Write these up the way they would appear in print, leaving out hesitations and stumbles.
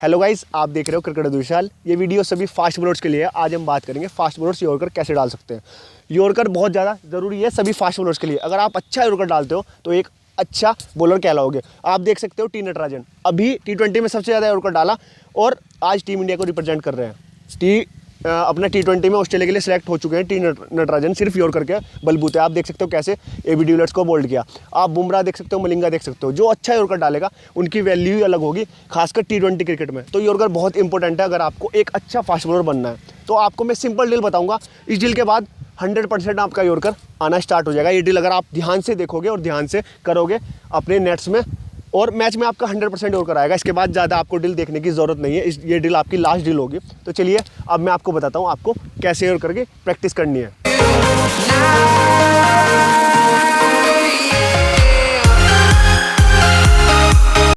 Hello guys, आप देख रहे हो क्रिकेट विशाल। ये वीडियो सभी फास्ट बॉलर्स के लिए है। आज हम बात करेंगे फास्ट बॉलर्स यॉर्कर कैसे डाल सकते हैं। यॉर्कर बहुत ज़्यादा ज़रूरी है सभी फास्ट बॉलर्स के लिए। अगर आप अच्छा यॉर्कर डालते हो तो एक अच्छा बॉलर कहलाओगे। आप देख सकते हो टी नटराजन अभी T20 में सबसे ज़्यादा यॉर्कर डाला और आज टीम इंडिया को रिप्रेजेंट कर रहे हैं। अपना T20 में ऑस्ट्रेलिया के लिए सिलेक्ट हो चुके हैं टी नटराजन, सिर्फ यॉर्कर के बलबूते। आप देख सकते हो कैसे AB डिविलियर्स को बोल्ड किया। आप बुमराह देख सकते हो, मलिंगा देख सकते हो। जो अच्छा यॉर्कर डालेगा उनकी वैल्यू ही अलग होगी, खासकर T20 क्रिकेट में। तो यॉर्कर बहुत इंपॉर्टेंट है अगर आपको एक अच्छा फास्ट बॉलर बनना है। तो आपको मैं सिंपल डील बताऊंगा। इस डील के बाद 100% आपका यॉर्कर आना स्टार्ट हो जाएगा। ये डील अगर आप ध्यान से देखोगे और ध्यान से करोगे अपने नेट्स में और मैच में, आपका 100% यॉर्कर आएगा। इसके बाद ज़्यादा आपको डील देखने की ज़रूरत नहीं है। ये डील आपकी लास्ट डील होगी। तो चलिए अब मैं आपको बताता हूँ आपको कैसे यॉर्कर की प्रैक्टिस करनी है।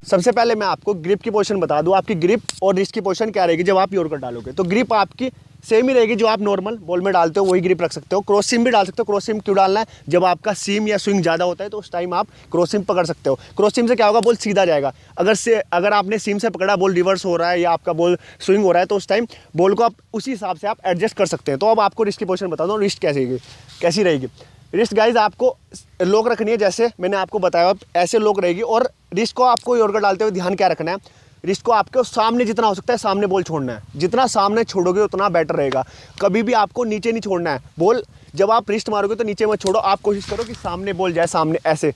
सबसे पहले मैं आपको ग्रिप की पोजीशन बता दूं। आपकी ग्रिप और रिस्ट की पोजीशन क्या रहेगी जब आप यॉर्कर डालोगे। तो ग्रिप आपकी सेम ही रहेगी जो आप नॉर्मल बॉल में डालते हो, वही ग्रिप रख सकते हो। क्रॉस सीम भी डाल सकते हो। क्रॉस सीम क्यों डालना है? जब आपका सीम या स्विंग ज़्यादा होता है तो उस टाइम आप क्रॉस सीम पकड़ सकते हो। क्रॉस सीम से क्या होगा, बॉल सीधा जाएगा। अगर आपने सीम से पकड़ा, बॉल रिवर्स हो रहा है या आपका बॉल स्विंग हो रहा है, तो उस टाइम बॉल को आप उसी हिसाब से आप एडजस्ट कर सकते हैं। तो अब आपको रिस्ट की पोजीशन बता दो, रिस्ट कैसी रहेगी। रिस्ट गाइज आपको लॉक रखनी है, जैसे मैंने आपको बताया ऐसे लॉक रहेगी। और रिस्ट को आपको यॉर्कर डालते हुए ध्यान क्या रखना है, रिस्ट को आपको सामने जितना हो सकता है सामने बॉल छोड़ना है। जितना सामने छोड़ोगे उतना बेटर रहेगा। कभी भी आपको नीचे नहीं छोड़ना है बॉल। जब आप रिस्ट मारोगे तो नीचे मत छोड़ो, आप कोशिश करो कि सामने बॉल जाए, सामने ऐसे।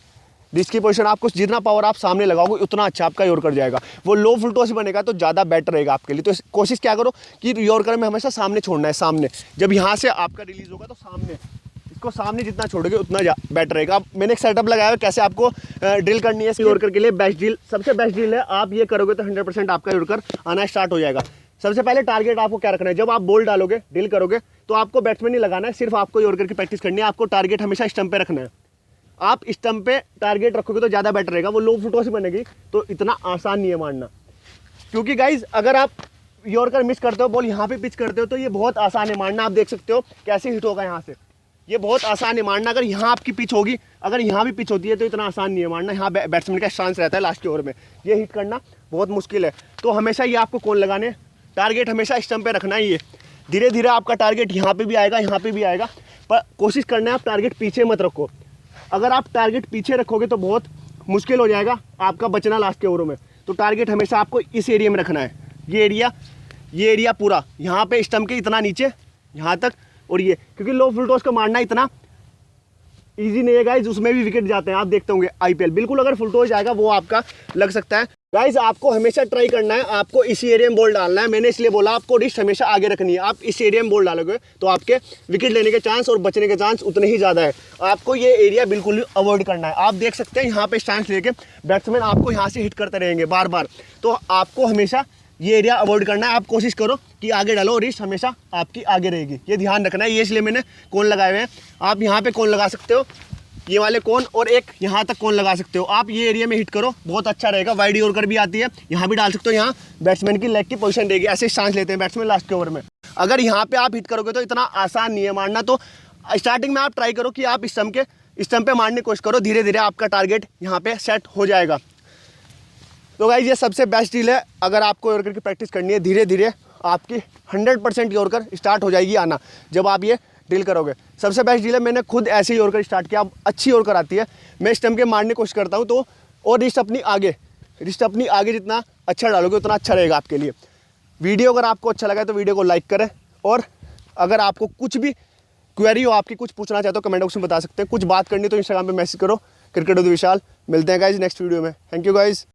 रिस्ट की पोजीशन आपको जितना पावर आप सामने लगाओगे उतना अच्छा आपका यॉर्कर जाएगा। वो लो फुल टॉस बनेगा तो ज़्यादा बेटर रहेगा आपके लिए। तो कोशिश क्या करो कि यॉर्कर में हमेशा सामने छोड़ना है, सामने। जब यहाँ से आपका रिलीज होगा तो सामने, इसको सामने जितना छोड़ोगे उतना बेटर रहेगा। अब मैंने एक सेटअप लगाया है कैसे आपको ड्रिल करनी है यॉर्कर के लिए। बेस्ट ड्रिल, सबसे बेस्ट ड्रिल है। आप ये करोगे तो 100% आपका यॉर्कर आना स्टार्ट हो जाएगा। सबसे पहले टारगेट आपको क्या रखना है, जब आप बॉल डालोगे, ड्रिल करोगे, तो आपको बैट्समैन नहीं लगाना है, सिर्फ आपको यॉर्कर की प्रैक्टिस करनी है। आपको टारगेट हमेशा स्टंप पे रखना है। आप स्टंप पे टारगेट रखोगे तो ज़्यादा बेटर रहेगा। वो लो फुटो से बनेगी तो इतना आसान नहीं है मारना। क्योंकि गाइज अगर आप यॉर्कर मिस करते हो, बॉल यहाँ पे पिच करते हो, तो ये बहुत आसान है मारना। आप देख सकते हो कैसे हिट होगा यहाँ से। ये बहुत आसान है मारना। अगर यहाँ आपकी पिच होगी, अगर यहाँ भी पिच होती है तो इतना आसान नहीं है मारना। यहाँ बैट्समैन का चांस रहता है लास्ट के ओवर में, ये हिट करना बहुत मुश्किल है। तो हमेशा ये आपको कौन लगाने, टारगेट हमेशा स्टंप पे रखना है। ये धीरे धीरे आपका टारगेट यहाँ पे भी आएगा, यहाँ पे भी आएगा, पर कोशिश करना है आप टारगेट पीछे मत रखो। अगर आप टारगेट पीछे रखोगे तो बहुत मुश्किल हो जाएगा आपका बचना लास्ट के ओवरों में। तो टारगेट हमेशा आपको इस एरिया में रखना है। ये एरिया पूरा, यहाँ पे स्टंप के इतना नीचे, यहाँ तक। और ये क्योंकि लो फुल टॉस को मारना इतना इजी नहीं है गाइज, उसमें भी विकेट जाते हैं। आप देखते होंगे IPL, बिल्कुल अगर फुल टॉस जाएगा वो आपका लग सकता है। गाइज आपको हमेशा ट्राई करना है, आपको इसी एरिया में बॉल डालना है। मैंने इसलिए बोला आपको रिस्ट हमेशा आगे रखनी है। आप इस एरिया में बॉल डालोगे तो आपके विकेट लेने के चांस और बचने के चांस उतने ही ज़्यादा है। आपको ये एरिया बिल्कुल अवॉइड करना है। आप देख सकते हैं यहाँ पे स्टांस लेके बैट्समैन आपको यहाँ से हिट करते रहेंगे बार बार। तो आपको हमेशा ये एरिया अवॉइड करना है। आप कोशिश करो कि आगे डालो, रिस्ट हमेशा आपकी आगे रहेगी, ये ध्यान रखना है। ये इसलिए मैंने कोन लगाए हुए हैं। आप यहाँ पे कोन लगा सकते हो, ये वाले कोन, और एक यहाँ तक कोन लगा सकते हो। आप ये एरिया में हिट करो, बहुत अच्छा रहेगा। वाइड यॉर्कर भी आती है, यहाँ भी डाल सकते हो। यहाँ बैट्समैन की लेग की पोजीशन रहेगी, ऐसे चांस लेते हैं बैट्समैन लास्ट के ओवर में। अगर यहाँ पे आप हिट करोगे तो इतना आसान नहीं है मारना। तो स्टार्टिंग में आप ट्राई करो कि आप स्टंप पे मारने की कोशिश करो। धीरे धीरे आपका टारगेट यहाँ पे सेट हो जाएगा। तो गाइज ये सबसे बेस्ट डील है अगर आपको यॉर्कर की प्रैक्टिस करनी है। धीरे धीरे आपकी 100% यॉर्कर स्टार्ट हो जाएगी आना जब आप ये डील करोगे। सबसे बेस्ट डील है, मैंने खुद ऐसे ही यॉर्कर स्टार्ट किया। अब अच्छी यॉर्कर आती है, मैं स्टंप के मारने की कोशिश करता हूँ। तो और रिस्ट अपनी आगे जितना अच्छा डालोगे उतना अच्छा रहेगा आपके लिए। वीडियो अगर आपको अच्छा लगा तो वीडियो को लाइक करें। और अगर आपको कुछ भी क्वेरी हो, आपकी कुछ पूछना चाहते हो, कमेंट बॉक्स में बता सकते हैं। कुछ बात करनी तो इंस्टाग्राम पर मैसेज करो, क्रिकेट विद विशाल। मिलते हैं गाइज नेक्स्ट वीडियो में। Thank you guys.